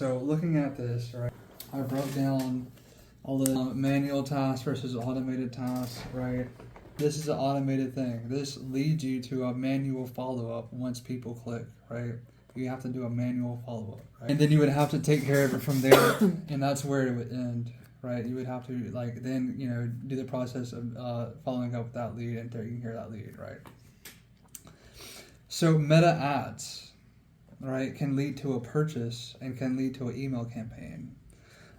So looking at this, right, I broke down all the manual tasks versus automated tasks, right? This is an automated thing. This leads you to a manual follow-up once people click, right? You have to do a manual follow-up, right? And then you would have to take care of it from there, and that's where it would end, right? You would have to, like, then, you know, do the process of following up with that lead and taking care of that lead, right? So meta ads, right, can lead to a purchase and can lead to an email campaign,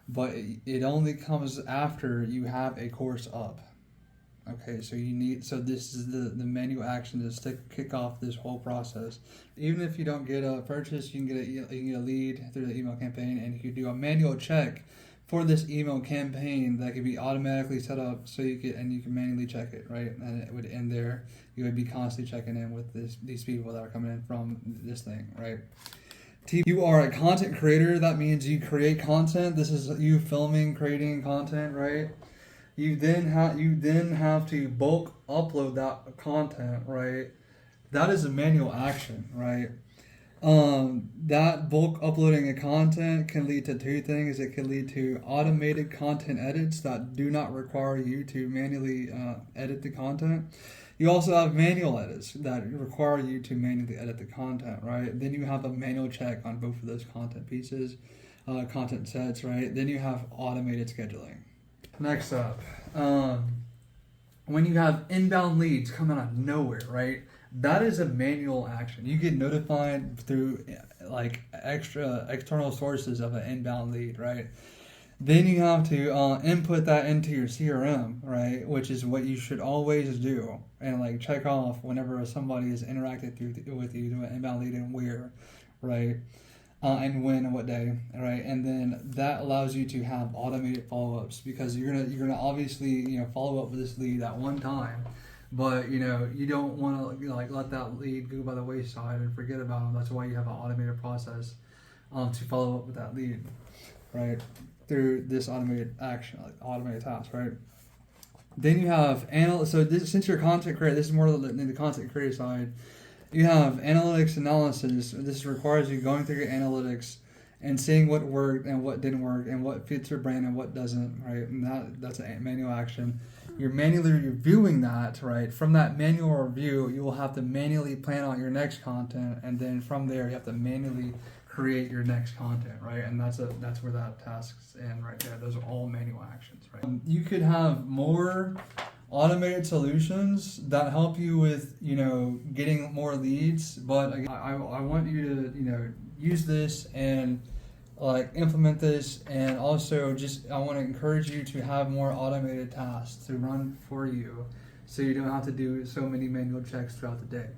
but it only comes after you have a course up. Okay, so this is the manual action to kick off this whole process. Even if you don't get a purchase, you can get a lead through the email campaign, and you can do a manual check for this email campaign that can be automatically set up so you can manually check it, right? And it would end there. You would be constantly checking in with these people that are coming in from this thing, right? You are a content creator. That means you create content. This is you filming, creating content, right? You then have to bulk upload that content, right? That is a manual action, right? That bulk uploading of content can lead to two things. It can lead to automated content edits that do not require you to manually edit the content. You also have manual edits that require you to manually edit the content, right? Then you have a manual check on both of those content pieces, content sets, right? Then you have automated scheduling. Next up, when you have inbound leads coming out of nowhere, right? That is a manual action. You get notified through like external sources of an inbound lead, right? Then you have to input that into your CRM, right? Which is what you should always do, and like check off whenever somebody is interacted with you, do an inbound lead and where, right? And when and what day, right? And then that allows you to have automated follow-ups, because you're gonna obviously follow up with this lead at one time, but you don't want to like let that lead go by the wayside and forget about them. That's why you have an automated process to follow up with that lead, right? Through this automated action, like automated task, right? Then you have since you're a content creator, this is more in the content creator side. You have analytics analysis. This requires you going through your analytics and seeing what worked and what didn't work and what fits your brand and what doesn't, right? And that's a manual action. You're manually reviewing that, right? From that manual review, you will have to manually plan out your next content, and then from there, you have to manually create your next content, right? And that's where that task's in right there. Those are all manual actions, right? You could have more automated solutions that help you with getting more leads, but I want you to use this and like implement this, and also I want to encourage you to have more automated tasks to run for you so you don't have to do so many manual checks throughout the day.